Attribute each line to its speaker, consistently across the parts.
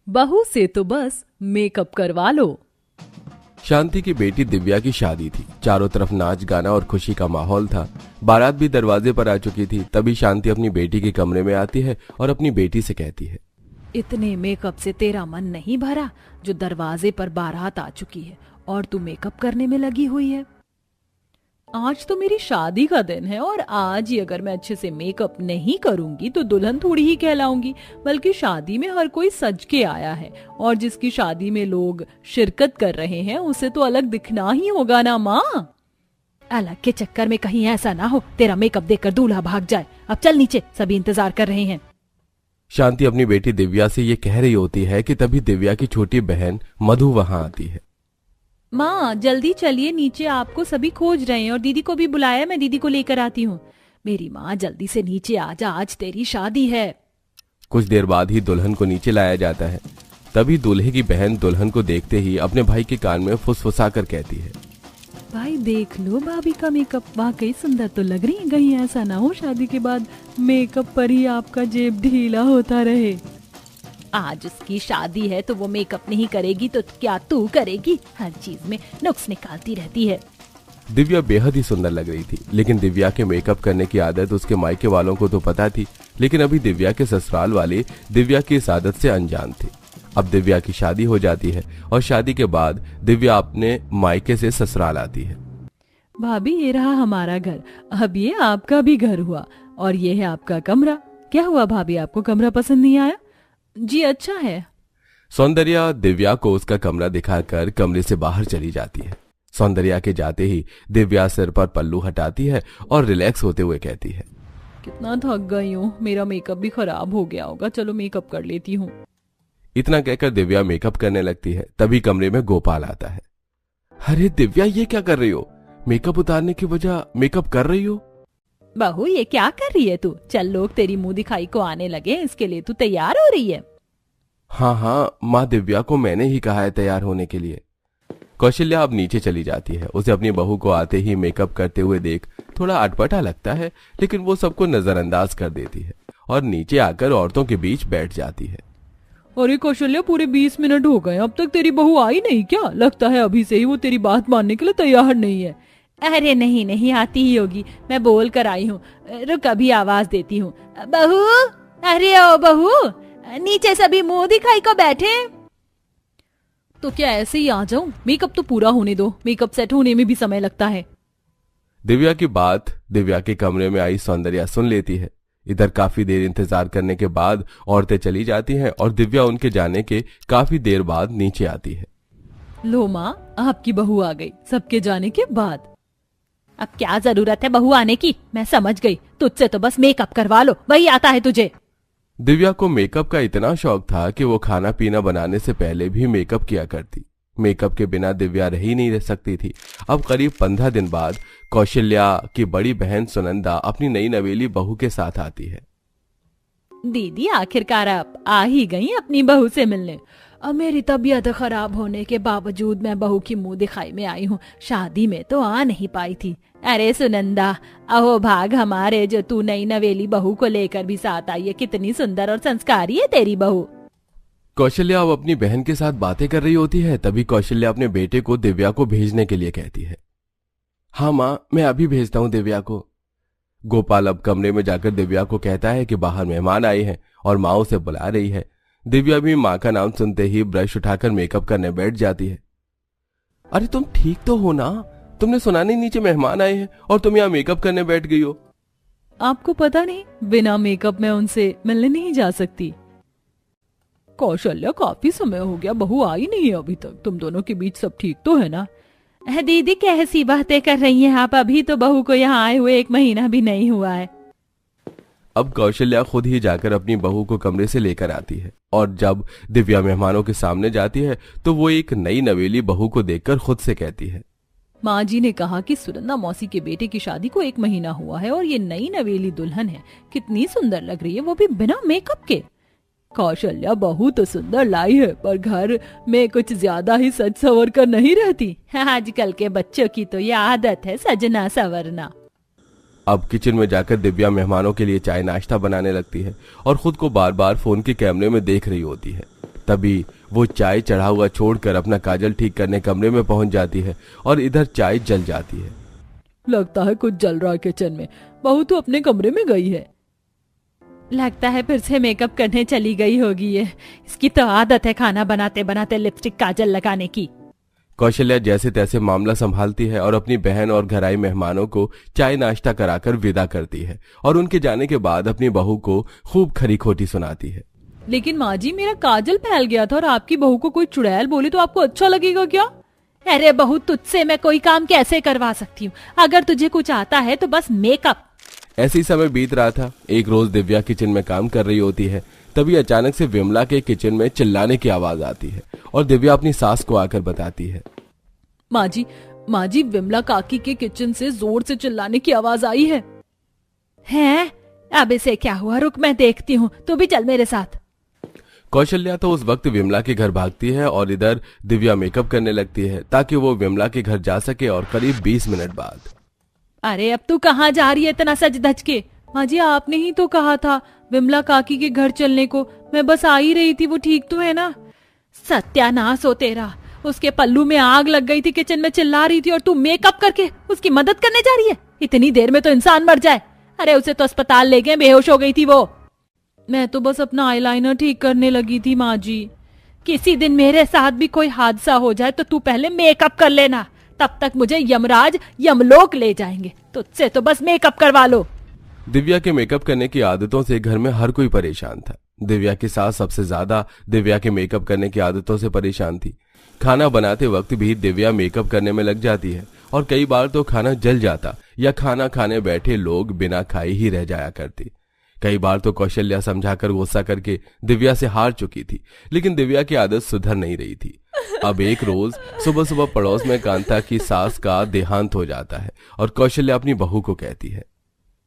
Speaker 1: बहू से तो बस मेकअप करवा लो।
Speaker 2: शांति की बेटी दिव्या की शादी थी। चारों तरफ नाच गाना और खुशी का माहौल था। बारात भी दरवाजे पर आ चुकी थी। तभी शांति अपनी बेटी के कमरे में आती है और अपनी बेटी से कहती है,
Speaker 1: इतने मेकअप से तेरा मन नहीं भरा जो दरवाजे पर बारात आ चुकी है और तू मेकअप करने में लगी हुई है। आज तो मेरी शादी का दिन है और आज ही अगर मैं अच्छे से मेकअप नहीं करूंगी तो दुल्हन थोड़ी ही कहलाऊंगी, बल्कि शादी में हर कोई सज के आया है और जिसकी शादी में लोग शिरकत कर रहे हैं उसे तो अलग दिखना ही होगा ना माँ। अलग के चक्कर में कहीं ऐसा ना हो तेरा मेकअप देखकर दूल्हा भाग जाए। अब चल नीचे, सभी इंतजार कर रहे हैं।
Speaker 2: शांति अपनी बेटी दिव्या से ये कह रही होती है कि तभी दिव्या की छोटी बहन मधु वहां आती है।
Speaker 1: माँ जल्दी चलिए नीचे, आपको सभी खोज रहे हैं और दीदी को भी बुलाया, मैं दीदी को लेकर आती हूँ। मेरी माँ जल्दी से नीचे आ जा, आज तेरी शादी है।
Speaker 2: कुछ देर बाद ही दुल्हन को नीचे लाया जाता है। तभी दूल्हे की बहन दुल्हन को देखते ही अपने भाई के कान में फुसफुसा कर कहती है,
Speaker 1: भाई देख लो भाभी का मेकअप, वाकई सुंदर तो लग रही है। कहीं ऐसा ना हो शादी के बाद मेकअप पर ही आपका जेब ढीला होता रहे। आज उसकी शादी है तो वो मेकअप नहीं करेगी तो क्या तू करेगी? हर चीज में नुक्स निकालती रहती है।
Speaker 2: दिव्या बेहद ही सुंदर लग रही थी, लेकिन दिव्या के मेकअप करने की आदत उसके मायके वालों को तो पता थी, लेकिन अभी दिव्या के ससुराल वाले दिव्या की इस आदत से अनजान थे। अब दिव्या की शादी हो जाती है और शादी के बाद दिव्या अपने मायके से ससुराल आती है।
Speaker 1: भाभी ये रहा हमारा घर, अब ये आपका भी घर हुआ और ये है आपका कमरा। क्या हुआ भाभी, आपको कमरा पसंद नहीं आया? जी अच्छा है।
Speaker 2: सौंदर्या दिव्या को उसका कमरा दिखाकर कमरे से बाहर चली जाती है। सौंदर्या के जाते ही दिव्या सिर पर पल्लू हटाती है और रिलैक्स होते हुए कहती है,
Speaker 1: कितना थक गई हूँ, मेरा मेकअप भी खराब हो गया होगा, चलो मेकअप कर लेती हूँ।
Speaker 2: इतना कहकर दिव्या मेकअप करने लगती है। तभी कमरे में गोपाल आता है। अरे दिव्या ये क्या कर रही हो? मेकअप उतारने की वजह मेकअप कर रही हो?
Speaker 1: बहू ये क्या कर रही है तू? चल लोग तेरी मुंह दिखाई को आने लगे, इसके लिए तू तैयार हो रही है?
Speaker 2: हाँ, माँ दिव्या को मैंने ही कहा है तैयार होने के लिए। कौशल्या अब नीचे चली जाती है। उसे अपनी बहू को आते ही मेकअप करते हुए देख थोड़ा अटपटा लगता है, लेकिन वो सबको नजरअंदाज कर देती है और नीचे आकर औरतों के बीच बैठ जाती है।
Speaker 1: अरे कौशल्या पूरे 20 मिनट हो गए, अब तक तेरी बहू आई नहीं क्या? लगता है अभी से ही वो तेरी बात मानने के लिए तैयार नहीं है। अरे नहीं आती ही होगी, मैं बोल कर आई हूँ। रुक अभी आवाज देती हूँ। बहू, अरे ओ बहू, नीचे सभी मुंह दिखाई को बैठे। तो क्या ऐसे ही आ जाऊं? मेकअप तो पूरा होने दो, मेकअप सेट होने में भी समय लगता है।
Speaker 2: दिव्या की बात दिव्या के कमरे में आई सौंदर्या सुन लेती है। इधर काफी देर इंतजार करने के बाद औरतें चली जाती हैं और दिव्या उनके जाने के काफी देर बाद नीचे आती है।
Speaker 1: लो माँ, आपकी बहू आ गई सबके जाने के बाद। अब क्या जरूरत है बहू आने की? मैं समझ गई, तुझसे तो बस मेकअप करवा लो, वही आता है तुझे।
Speaker 2: दिव्या को मेकअप का इतना शौक था कि वो खाना पीना बनाने से पहले भी मेकअप किया करती। मेकअप के बिना दिव्या रह ही नहीं रह सकती थी। अब करीब 15 दिन बाद कौशल्या की बड़ी बहन सुनंदा अपनी नई नवेली बहू के साथ आती है।
Speaker 1: दीदी आखिरकार आप आ ही गई अपनी बहू से मिलने। अब मेरी तबीयत खराब होने के बावजूद मैं बहू की मुंह दिखाई में आई हूँ, शादी में तो आ नहीं पाई थी। अरे सुनंदा, अहो भाग हमारे जो तू नई नवेली बहू को लेकर भी साथ आई है। कितनी सुंदर और संस्कारी है तेरी बहू।
Speaker 2: कौशल्या अब अपनी बहन के साथ बातें कर रही होती है। तभी कौशल्या अपने बेटे को दिव्या को भेजने के लिए कहती है। हाँ माँ, मैं अभी भेजता हूँ दिव्या को। गोपाल अब कमरे में जाकर दिव्या को कहता है कि बाहर मेहमान आए हैं और माँ उसे बुला रही है। दिव्या भी माँ का नाम सुनते ही ब्रश उठाकर मेकअप करने बैठ जाती है। अरे तुम ठीक तो हो ना? तुमने सुना नहीं नीचे मेहमान आए हैं और तुम यहाँ मेकअप करने बैठ गई हो?
Speaker 1: आपको पता नहीं, बिना मेकअप में उनसे मिलने नहीं जा सकती। कौशल्या काफी समय हो गया, बहू आई नहीं है अभी तक, तुम दोनों के बीच सब ठीक तो है ना? दीदी कैसी बातें कर रही हैं आप? अभी तो बहू को यहाँ आए हुए 1 महीना भी नहीं हुआ है।
Speaker 2: अब कौशल्या खुद ही जाकर अपनी बहू को कमरे से लेकर आती है और जब दिव्या मेहमानों के सामने जाती है तो वो एक नई नवेली बहू को देखकर खुद से कहती है,
Speaker 1: माँ जी ने कहा कि सुनंदा मौसी के बेटे की शादी को 1 महीना हुआ है और ये नई नवेली दुल्हन है, कितनी सुंदर लग रही है, वो भी बिना मेकअप के। कौशल्या बहू तो सुंदर लाई है, पर घर में कुछ ज्यादा ही सज सवर कर नहीं रहती। आजकल के बच्चों की तो ये आदत है सजना सवरना।
Speaker 2: अब किचन में जाकर दिव्या मेहमानों के लिए चाय नाश्ता बनाने लगती है और खुद को बार बार फोन के कैमरे में देख रही होती है। तभी वो चाय चढ़ा हुआ छोड़कर अपना काजल ठीक करने कमरे में पहुंच जाती है और इधर चाय जल जाती है।
Speaker 1: लगता है कुछ जल रहा है किचन में। बहू तो अपने कमरे में गई है। लगता है फिर से मेकअप करने चली गई होगी। ये इसकी तो आदत है खाना बनाते बनाते लिपस्टिक काजल लगाने की।
Speaker 2: कौशल्या जैसे तैसे मामला संभालती है और अपनी बहन और घर आई मेहमानों को चाय नाश्ता कराकर विदा करती है और उनके जाने के बाद अपनी बहू को खूब खरी खोटी सुनाती है।
Speaker 1: लेकिन माँ जी, मेरा काजल फैल गया था और आपकी बहू को कोई चुड़ैल बोली तो आपको अच्छा लगेगा क्या? अरे बहू, तुझसे मैं कोई काम कैसे करवा सकती हूँ? अगर तुझे कुछ आता है तो बस मेकअप।
Speaker 2: ऐसी समय बीत रहा था। एक रोज दिव्या किचन में काम कर रही होती है, तभी अचानक से विमला के किचन में चिल्लाने की आवाज आती है और दिव्या अपनी सास को आकर बताती है।
Speaker 1: माँ जी, विमला काकी के किचन से जोर से चिल्लाने की आवाज आई है। हैं? अब इसे क्या हुआ? रुक, मैं देखती हूँ, तू भी चल मेरे साथ।
Speaker 2: कौशल्या तो उस वक्त विमला के घर भागती है और इधर दिव्या मेकअप करने लगती है ताकि वो विमला के घर जा सके। और करीब 20 मिनट बाद,
Speaker 1: अरे अब तू कहाँ जा रही है इतना सज धज के? माँ जी, आपने ही तो कहा था विमला काकी के घर चलने को। मैं बस आ ही रही थी। वो ठीक तो है ना? सत्यानाश हो तेरा। उसके पल्लू में आग लग गई थी, किचन में चिल्ला रही थी और तू मेकअप करके उसकी मदद करने जा रही है। इतनी देर में तो इंसान मर जाए। अरे उसे तो अस्पताल ले गए, बेहोश हो गई थी वो। मैं तो बस अपना आईलाइनर ठीक करने लगी थी माँ जी। किसी दिन मेरे साथ भी कोई हादसा हो जाए तो तू पहले मेकअप कर लेना, तब तक मुझे यमराज यमलोक ले जाएंगे। तुझसे तो बस मेकअप करवा लो।
Speaker 2: दिव्या के मेकअप करने की आदतों से घर में हर कोई परेशान था। दिव्या की सास सबसे ज्यादा दिव्या के मेकअप करने की आदतों से परेशान थी। खाना बनाते वक्त भी दिव्या मेकअप करने में लग जाती है और कई बार तो खाना जल जाता या खाना खाने बैठे लोग बिना खाए ही रह जाया करती। कई बार तो कौशल्या समझाकर गुस्सा करके दिव्या से हार चुकी थी, लेकिन दिव्या की आदत सुधर नहीं रही थी। अब एक रोज सुबह सुबह पड़ोस में कांता की सास का देहांत हो जाता है और कौशल्या अपनी बहू को कहती है,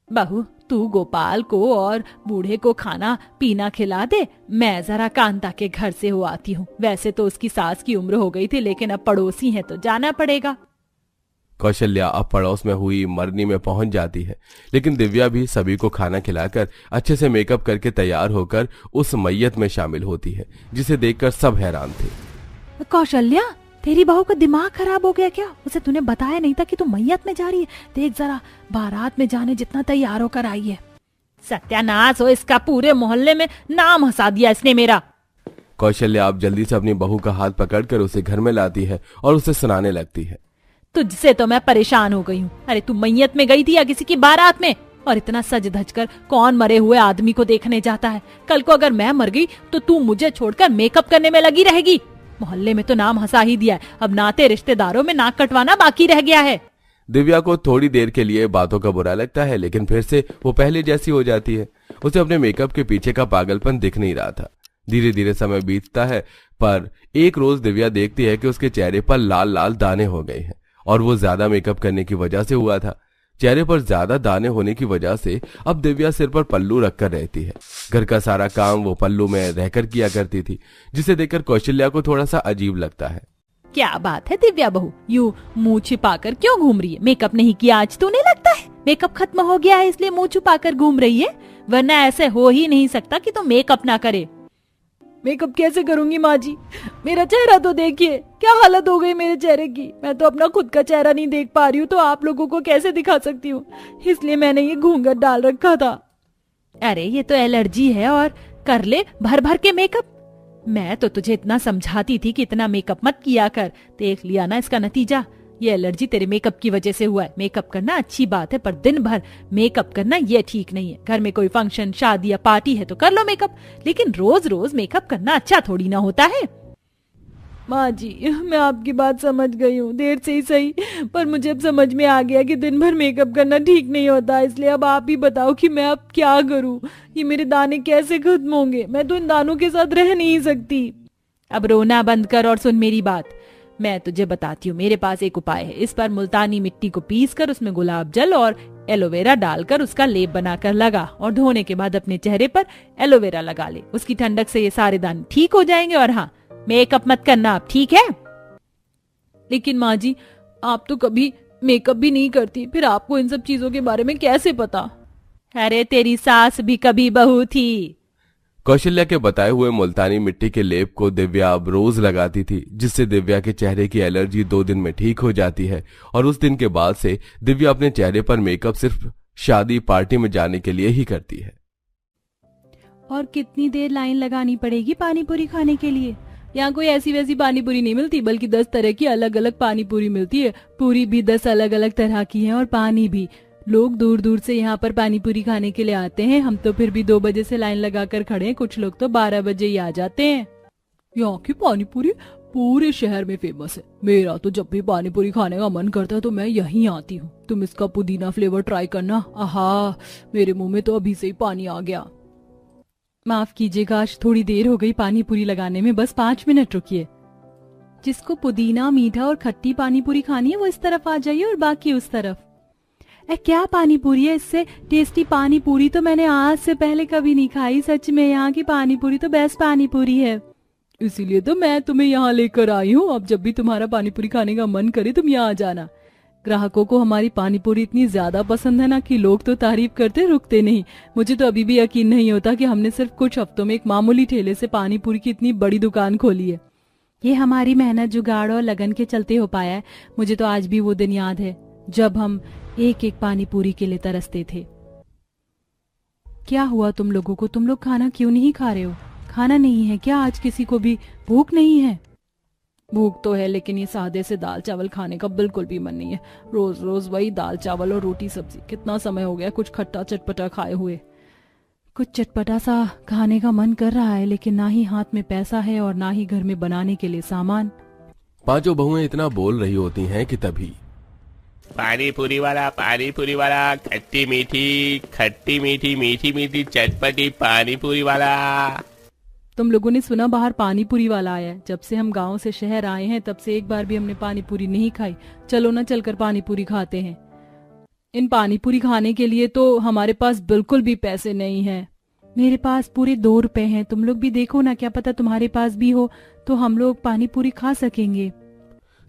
Speaker 1: बहू, तू गोपाल को और बूढ़े को खाना पीना खिला दे। मैं जरा कांता के घर से हो आती हूँ। वैसे तो उसकी सास की उम्र हो गई थी, लेकिन अब पड़ोसी है तो जाना पड़ेगा।
Speaker 2: कौशल्या अब पड़ोस में हुई मरनी में पहुंच जाती है, लेकिन दिव्या भी सभी को खाना खिलाकर अच्छे से मेकअप करके तैयार होकर उस मैयत में शामिल होती है, जिसे देखकर सब हैरान थे।
Speaker 1: कौशल्या, तेरी बहू का दिमाग खराब हो गया क्या? उसे तूने बताया नहीं था कि तू मैयत में जा रही है? देख जरा, बारात में जाने जितना तैयार होकर आई है। सत्यानाश हो इसका, पूरे मोहल्ले में नाम हंसा दिया इसने मेरा।
Speaker 2: कौशल्या अब जल्दी से अपनी बहू का हाथ पकड़कर उसे घर में लाती है और उसे सुनाने लगती है।
Speaker 1: तुझसे तो मैं परेशान हो गई हूँ। अरे तू मैयत में गई थी या किसी की बारात में? और इतना सज धज कर कौन मरे हुए आदमी को देखने जाता है? कल को अगर मैं मर गई तो तू मुझे छोड़कर मेकअप करने में लगी रहेगी। मोहल्ले में तो नाम हंसा ही दिया है, अब नाते रिश्तेदारों में नाक कटवाना बाकी रह गया है।
Speaker 2: दिव्या को थोड़ी देर के लिए बातों का बुरा लगता है, लेकिन फिर से वो पहले जैसी हो जाती है। उसे अपने मेकअप के पीछे का पागलपन दिख नहीं रहा था। धीरे धीरे समय बीतता है, पर एक रोज दिव्या देखती है कि उसके चेहरे पर लाल लाल दाने हो गए हैं और वो ज्यादा मेकअप करने की वजह से हुआ था। चेहरे पर ज्यादा दाने होने की वजह से अब दिव्या सिर पर पल्लू रखकर रहती है। घर का सारा काम वो पल्लू में रहकर किया करती थी, जिसे देखकर कौशल्या को थोड़ा सा अजीब लगता है।
Speaker 1: क्या बात है दिव्या बहू, यूं मुंह छिपाकर क्यों घूम रही है? मेकअप नहीं किया आज तूने? लगता है मेकअप खत्म हो गया है इसलिए मुंह छुपाकर घूम रही है, वरना ऐसे हो ही नहीं सकता कि तुम मेकअप ना करे। मेकअप कैसे करूंगी माँ जी? मेरा चेहरा तो देखिए, क्या हालत हो गई मेरे चेहरे की। मैं तो अपना खुद का चेहरा नहीं देख पा रही हूँ, तो आप लोगों को कैसे दिखा सकती हूँ? इसलिए मैंने ये घूंघट डाल रखा था। अरे ये तो एलर्जी है, और कर ले भर भर के मेकअप। मैं तो तुझे इतना समझाती थी कि इतना मेकअप मत किया कर, देख लिया ना इसका नतीजा। ये एलर्जी तेरे मेकअप की वजह से हुआ है। मेकअप करना अच्छी बात है, पर दिन भर मेकअप करना ये ठीक नहीं है। घर में कोई फंक्शन, शादी या पार्टी है तो कर लो मेकअप, लेकिन रोज रोज मेकअप करना अच्छा थोड़ी ना होता है। माँ जी, मैं आपकी बात समझ गई हूँ, देर से ही सही, पर मुझे अब समझ में आ गया कि दिन भर मेकअप करना ठीक नहीं होता। इसलिए अब आप ही बताओ कि मैं अब क्या करूँ? ये मेरे दाने कैसे खत्म होंगे? मैं तो इन दानों के साथ रह नहीं सकती। अब रोना बंद कर और सुन मेरी बात। मैं तुझे बताती हूँ, मेरे पास एक उपाय है। इस पर मुल्तानी मिट्टी को पीसकर उसमें गुलाब जल और एलोवेरा डालकर उसका लेप बनाकर लगा, और धोने के बाद अपने चेहरे पर एलोवेरा लगा ले। उसकी ठंडक से ये सारे दाने ठीक हो जाएंगे। और हाँ, मेकअप मत करना आप, ठीक है? लेकिन माँ जी, आप तो कभी मेकअप भी नहीं करती, फिर आपको इन सब चीजों के बारे में कैसे पता? अरे तेरी सास भी कभी बहू थी।
Speaker 2: कौशल्या के बताए हुए मुल्तानी मिट्टी के लेप को दिव्या अब रोज लगाती थी, जिससे दिव्या के चेहरे की एलर्जी 2 दिन में ठीक हो जाती है। और उस दिन के बाद से दिव्या अपने चेहरे पर मेकअप सिर्फ शादी पार्टी में जाने के लिए ही करती है।
Speaker 1: और कितनी देर लाइन लगानी पड़ेगी पानी पूरी खाने के लिए? यहाँ कोई ऐसी वैसी पानी पूरी नहीं मिलती, बल्कि 10 तरह की अलग अलग पानी पूरी मिलती है। पूरी भी 10 अलग अलग तरह की है और पानी भी। लोग दूर दूर से यहाँ पर पानी पूरी खाने के लिए आते हैं। हम तो फिर भी 2 बजे से लाइन लगाकर खड़े हैं, कुछ लोग तो 12 बजे ही आ जाते हैं। यहाँ की पानी पूरी पूरे शहर में फेमस है। मेरा तो जब भी पानी पूरी खाने का मन करता है तो मैं यहीं आती हूँ। तुम इसका पुदीना फ्लेवर ट्राई करना। आहा, मेरे मुंह में तो अभी से ही पानी आ गया। माफ कीजिएगा, आज थोड़ी देर हो गई पानी पूरी लगाने में, बस 5 मिनट रुकिए। जिसको पुदीना, मीठा और खट्टी पानी पूरी खानी है वो इस तरफ आ जाइए और बाकी उस तरफ। क्या पानी पूरी है, इससे टेस्टी पानी पूरी तो मैंने आज से पहले कभी नहीं खाई। सच में यहाँ की पानी पूरी तो बेस्ट पानी पूरी है, इसीलिए तो मैं तुम्हें यहाँ लेकर आई हूँ। अब जब भी तुम्हारा पानी पूरी खाने का मन करे तुम यहाँ आ जाना। ग्राहकों को हमारी पानी पूरी इतनी ज्यादा पसंद है ना कि लोग तो तारीफ करते रुकते नहीं। मुझे तो अभी भी यकीन नहीं होता कि हमने सिर्फ कुछ हफ्तों में एक मामूली ठेले से पानी पूरी की इतनी बड़ी दुकान खोली है। ये हमारी मेहनत, जुगाड़ और लगन के चलते हो पाया है। मुझे तो आज भी वो दिन याद है जब हम एक एक पानी पूरी के लिए तरसते थे। क्या हुआ तुम लोगों को? तुम लोग खाना क्यों नहीं खा रहे हो? खाना नहीं है क्या? आज किसी को भी भूख नहीं है? भूख तो है, लेकिन ये सादे से दाल चावल खाने का बिल्कुल भी मन नहीं है। रोज रोज वही दाल चावल और रोटी सब्जी। कितना समय हो गया कुछ खट्टा चटपटा खाए हुए। कुछ चटपटा सा खाने का मन कर रहा है, लेकिन ना ही हाथ में पैसा है और ना ही घर में बनाने के लिए सामान।
Speaker 2: 5 बहुएं इतना बोल रही होती हैं कि तभी
Speaker 3: पानी पूरी वाला, खट्टी मीठी मीठी मीठी चटपटी पानी पूरी वाला।
Speaker 1: तुम लोगों ने सुना बाहर पानी पूरी वाला आया है? जब से हम गांव से शहर आए हैं तब से एक बार भी हमने पानी पूरी नहीं खाई। चलो ना चलकर पानी पूरी खाते हैं। इन पानी पूरी खाने के लिए तो हमारे पास बिल्कुल भी पैसे नहीं हैं। मेरे पास पूरे 2 रुपए हैं। तुम लोग भी देखो ना, क्या पता तुम्हारे पास भी हो तो हम लोग पानी पूरी खा सकेंगे।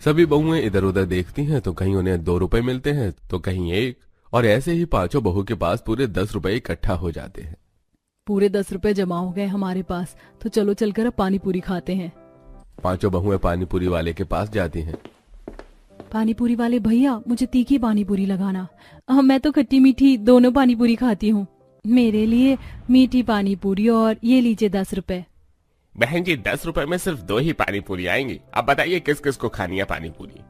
Speaker 2: सभी बहुएं इधर उधर देखती हैं तो कहीं उन्हें 2 रुपए मिलते हैं तो कहीं 1, और ऐसे ही 5 बहू के पास पूरे 10 रुपए इकट्ठा हो जाते हैं।
Speaker 1: पूरे 10 रुपए जमा हो गए हमारे पास, तो चलो चलकर अब पानी पूरी खाते हैं।
Speaker 2: 5 बहुएं पानी पूरी वाले के पास जाती हैं।
Speaker 1: पानी पूरी वाले भैया, मुझे तीखी पानी पूरी लगाना। मैं तो खट्टी मीठी दोनों पानी पूरी खाती हूँ। मेरे लिए मीठी पानी पूरी और ये लीजिए 10 रुपए।
Speaker 3: बहन जी, 10 रुपए में सिर्फ 2 ही पानी पूरी आएंगी। अब बताइए किस किस को खानी है पानी पूरी?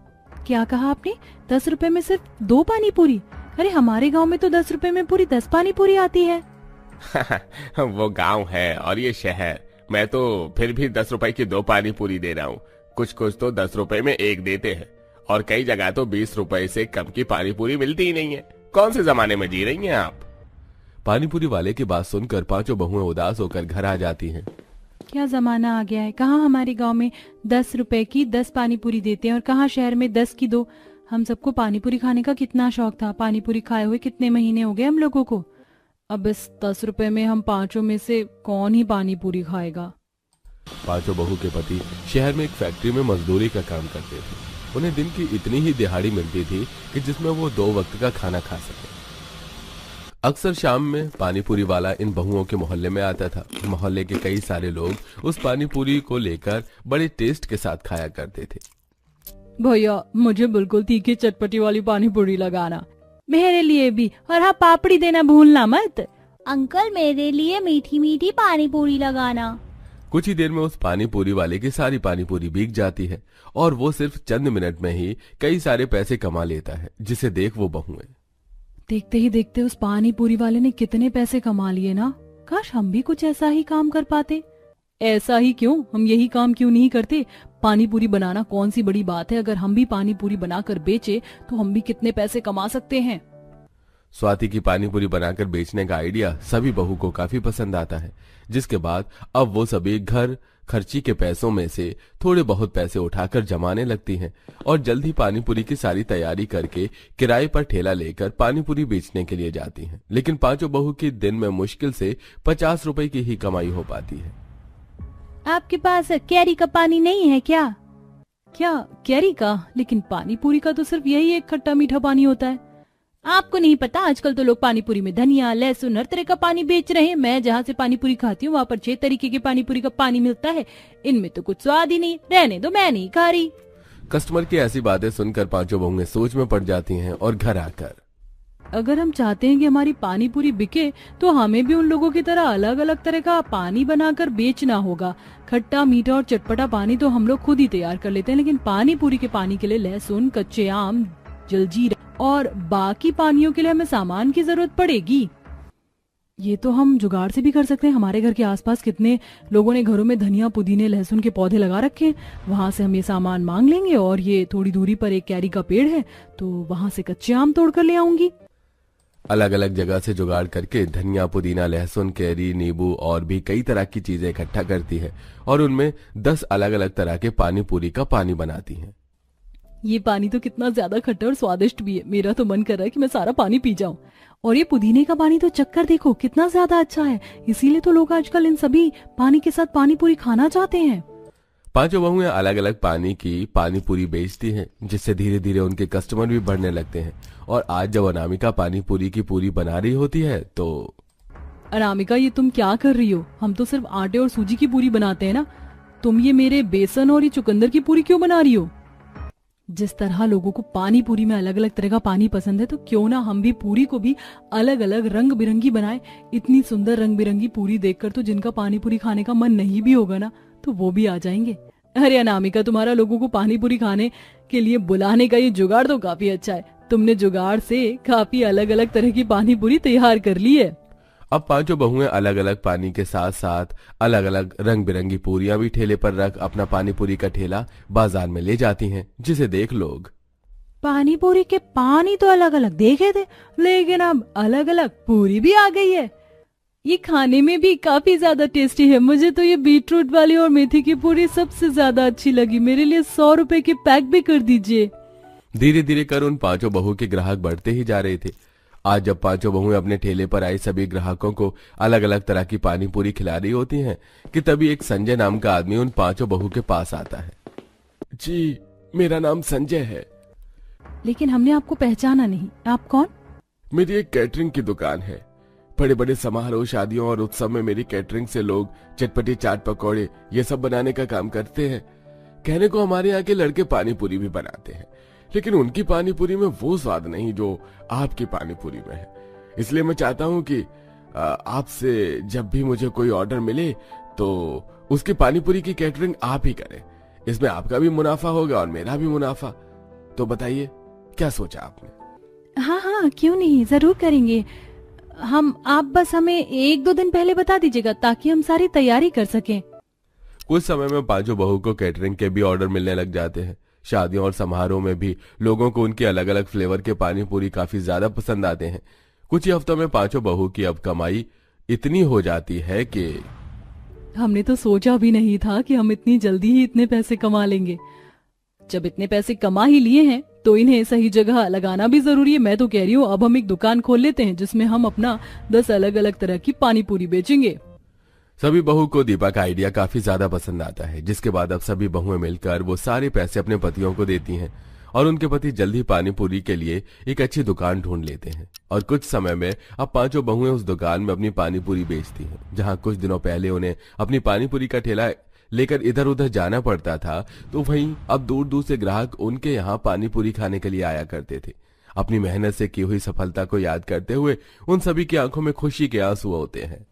Speaker 1: क्या कहा आपने? 10 रुपए में सिर्फ 2 पानी पूरी? अरे हमारे गांव में तो 10 रुपए में पूरी 10 पानी पूरी आती है।
Speaker 3: वो गांव है और ये शहर। मैं तो फिर भी 10 रुपए की 2 पानी पूरी दे रहा हूँ। कुछ कुछ तो 10 रुपए में 1 देते हैं और कई जगह तो 20 रुपए से कम की पानी पूरी मिलती ही नहीं है। कौन से जमाने में जी रही हैं आप?
Speaker 2: पानी पूरी वाले की बात सुनकर 5 बहुएं उदास होकर घर आ जाती हैं।
Speaker 1: क्या जमाना आ गया है? कहाँ हमारे गांव में 10 रुपए की 10 पानी पूरी देते हैं और कहाँ शहर में 10 की 2। हम सबको पानी पूरी खाने का कितना शौक था। पानी पूरी खाए हुए कितने महीने हो गए हम लोगों को। अब इस 10 रुपए में हम 5 में से कौन ही पानी पूरी खाएगा?
Speaker 2: 5 बहू के पति शहर में एक फैक्ट्री में मजदूरी का काम करते थे। उन्हें दिन की इतनी ही दिहाड़ी मिलती थी कि जिसमें वो 2 वक्त का खाना खा सके। अक्सर शाम में पानी पूरी वाला इन बहुओं के मोहल्ले में आता था। मोहल्ले के कई सारे लोग उस पानी पूरी को लेकर बड़े टेस्ट के साथ खाया करते थे।
Speaker 1: भैया, मुझे बिल्कुल तीखी चटपटी वाली पानी पूरी लगाना। मेरे लिए भी, और हाँ पापड़ी देना भूलना मत।
Speaker 4: अंकल, मेरे लिए मीठी मीठी पानी पूरी लगाना।
Speaker 2: कुछ ही देर में उस पानी पूरी वाले की सारी पानी पूरी बिक जाती है और वो सिर्फ चंद मिनट में ही कई सारे पैसे कमा लेता है, जिसे देख वो बहुएं
Speaker 1: देखते ही देखते उस पानी पूरी वाले ने कितने पैसे कमा लिए ना। काश हम भी कुछ ऐसा ही काम कर पाते। ऐसा ही क्यों, हम यही काम क्यों नहीं करते? पानी पूरी बनाना कौन सी बड़ी बात है? अगर हम भी पानी पूरी बनाकर बेचे तो हम भी कितने पैसे कमा सकते हैं।
Speaker 2: स्वाति की पानी पूरी बनाकर बेचने का आइडिया सभी बहू को काफी पसंद आता है, जिसके बाद अब वो सभी घर खर्ची के पैसों में से थोड़े बहुत पैसे उठाकर जमाने लगती हैं और जल्द ही पानी पूरी की सारी तैयारी करके किराए पर ठेला लेकर पानी पूरी बेचने के लिए जाती हैं। लेकिन 5 बहू की दिन में मुश्किल से 50 रुपए की ही कमाई हो पाती है।
Speaker 1: आपके पास कैरी का पानी नहीं है क्या? क्या कैरी का? लेकिन पानी पूरी का तो सिर्फ यही एक खट्टा मीठा पानी होता है। आपको नहीं पता, आजकल तो लोग पानी पूरी में धनिया, लहसुन, हर तरह का पानी बेच रहे हैं। मैं जहाँ से पानी पूरी खाती हूँ वहाँ पर 6 तरीके के पानी पूरी का पानी मिलता है। इनमें तो कुछ स्वाद ही नहीं, रहने दो, मैं नहीं खा रही।
Speaker 2: कस्टमर की ऐसी बातें सुनकर पांचों बहुएं सोच में पड़ जाती हैं और घर आकर,
Speaker 1: अगर हम चाहते हैं कि हमारी पानी पूरी बिके तो हमें भी उन लोगों की तरह अलग अलग तरह का पानी बनाकर बेचना होगा। खट्टा, मीठा और चटपटा पानी तो हम लोग खुद ही तैयार कर लेते हैं, लेकिन पानी पूरी के पानी के लिए लहसुन, कच्चे आम, जलजीरा और बाकी पानियों के लिए हमें सामान की जरूरत पड़ेगी। ये तो हम जुगाड़ से भी कर सकते हैं। हमारे घर के आसपास कितने लोगों ने घरों में धनिया, पुदीने, लहसुन के पौधे लगा रखे हैं। वहां से हम ये सामान मांग लेंगे और ये थोड़ी दूरी पर एक कैरी का पेड़ है तो वहां से कच्चे आम तोड़ कर ले आऊंगी।
Speaker 2: अलग अलग जगह से जुगाड़ करके धनिया, पुदीना, लहसुन, कैरी, नींबू और भी कई तरह की चीजें इकट्ठा करती है और उनमें 10 अलग अलग तरह के पानी पूरी का पानी बनाती है।
Speaker 1: ये पानी तो कितना ज्यादा खट्टा और स्वादिष्ट भी है। मेरा तो मन कर रहा है कि मैं सारा पानी पी जाऊं। और ये पुदीने का पानी तो चक्कर देखो कितना ज्यादा अच्छा है, इसीलिए तो लोग आजकल इन सभी पानी के साथ पानी पूरी खाना चाहते हैं।
Speaker 2: पांचों बहुएं अलग अलग पानी की पानी पूरी बेचती हैं, जिससे धीरे धीरे उनके कस्टमर भी बढ़ने लगते हैं। और आज जब अनामिका पानी पूरी की पूरी बना रही होती है तो,
Speaker 1: अनामिका ये तुम क्या कर रही हो? हम तो सिर्फ आटे और सूजी की पूरी बनाते हैं ना, तुम ये मेरे बेसन और ये चुकंदर की पूरी क्यों बना रही हो? जिस तरह लोगों को पानी पूरी में अलग अलग तरह का पानी पसंद है तो क्यों ना हम भी पूरी को भी अलग अलग रंग बिरंगी बनाए। इतनी सुंदर रंग बिरंगी पूरी देखकर तो जिनका पानी पूरी खाने का मन नहीं भी होगा ना तो वो भी आ जाएंगे। अरे अनामिका, तुम्हारा लोगों को पानी पूरी खाने के लिए बुलाने का ये जुगाड़ तो काफी अच्छा है। तुमने जुगाड़ से काफी अलग अलग तरह की पानी पूरी तैयार कर ली है।
Speaker 2: अब पांचों बहुएं अलग अलग पानी के साथ साथ अलग अलग रंग बिरंगी पूरियां भी ठेले पर रख अपना पानी पूरी का ठेला बाजार में ले जाती हैं, जिसे देख लोग,
Speaker 1: पानी पूरी के पानी तो अलग अलग देखे थे, लेकिन अब अलग अलग पूरी भी आ गई है। ये खाने में भी काफी ज्यादा टेस्टी है। मुझे तो ये बीटरूट वाली और मेथी की पूरी सबसे ज्यादा अच्छी लगी। मेरे लिए 100 रुपए के पैक भी कर दीजिए।
Speaker 2: धीरे धीरे कर उन पांचों बहू के ग्राहक बढ़ते ही जा रहे थे। आज जब पांचों बहुएं अपने ठेले पर आई सभी ग्राहकों को अलग अलग तरह की पानी पूरी खिला रही होती हैं कि तभी एक संजय नाम का आदमी उन पांचों बहू के पास आता है।
Speaker 3: जी, मेरा नाम संजय है।
Speaker 1: लेकिन हमने आपको पहचाना नहीं, आप कौन?
Speaker 3: मेरी एक कैटरिंग की दुकान है। बड़े बड़े समारोह, शादियों और उत्सव में मेरी कैटरिंग से लोग चटपटी, चाट, पकौड़े ये सब बनाने का काम करते हैं। कहने को हमारे यहाँ के लड़के पानी पूरी भी बनाते हैं, लेकिन उनकी पानी पूरी में वो स्वाद नहीं जो आपकी पानी पूरी में है। इसलिए मैं चाहता हूँ कि आपसे जब भी मुझे कोई ऑर्डर मिले तो उसकी पानी पूरी की कैटरिंग आप ही करें। इसमें आपका भी मुनाफा होगा और मेरा भी मुनाफा। तो बताइए, क्या सोचा आपने?
Speaker 1: हाँ हाँ, क्यों नहीं, जरूर करेंगे हम। आप बस हमें 1-2 दिन पहले बता दीजिएगा ताकि हम सारी तैयारी कर सकें।
Speaker 2: कुछ समय में पांचों बहू को कैटरिंग के भी ऑर्डर मिलने लग जाते हैं। शादियों और समारोह में भी लोगों को उनके अलग अलग फ्लेवर के पानी पूरी काफी ज्यादा पसंद आते हैं। कुछ ही हफ्तों में पांचों बहू की अब कमाई इतनी हो जाती है कि
Speaker 1: हमने तो सोचा भी नहीं था कि हम इतनी जल्दी ही इतने पैसे कमा लेंगे। जब इतने पैसे कमा ही लिए हैं तो इन्हें सही जगह लगाना भी जरूरी है। मैं तो कह रही हूँ अब हम एक दुकान खोल लेते हैं जिसमें हम अपना 10 अलग अलग तरह की पानी पूरी बेचेंगे।
Speaker 2: सभी बहू को दीपा का आइडिया काफी ज्यादा पसंद आता है, जिसके बाद अब सभी बहुएं मिलकर वो सारे पैसे अपने पतियों को देती हैं और उनके पति जल्द ही पानी पूरी के लिए एक अच्छी दुकान ढूंढ लेते हैं। और कुछ समय में अब पांचों बहुएं उस दुकान में अपनी पानी पूरी बेचती हैं। जहां कुछ दिनों पहले उन्हें अपनी पानी पूरी का ठेला लेकर इधर उधर जाना पड़ता था, तो वहीं अब दूर दूर से ग्राहक उनके यहाँ पानी पूरी खाने के लिए आया करते थे। अपनी मेहनत से की हुई सफलता को याद करते हुए उन सभी की आंखों में खुशी के आंसू होते हैं।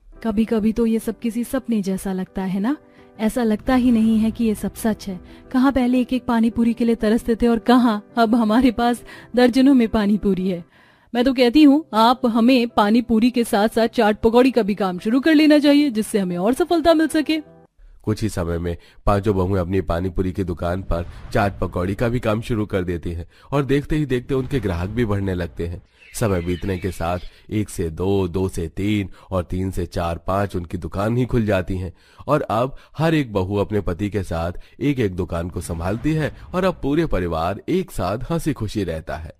Speaker 1: कभी कभी तो ये सब किसी सपने जैसा लगता है ना। ऐसा लगता ही नहीं है कि ये सब सच है। कहाँ पहले एक एक पानी पूरी के लिए तरसते थे और कहाँ अब हमारे पास दर्जनों में पानी पूरी है। मैं तो कहती हूँ आप हमें पानी पूरी के साथ साथ चाट पकौड़ी का भी काम शुरू कर लेना चाहिए, जिससे हमें और सफलता मिल सके।
Speaker 2: कुछ ही समय में पांचों बहुएं अपनी पानी पूरी की दुकान पर चाट पकौड़ी का भी काम शुरू कर देती हैं और देखते ही देखते उनके ग्राहक भी बढ़ने लगते हैं। समय बीतने के साथ 1 से 2, 2 से 3 और 3 से 4, 5 उनकी दुकान ही खुल जाती हैं। और अब हर एक बहू अपने पति के साथ एक एक दुकान को संभालती है और अब पूरे परिवार एक साथ हंसी खुशी रहता है।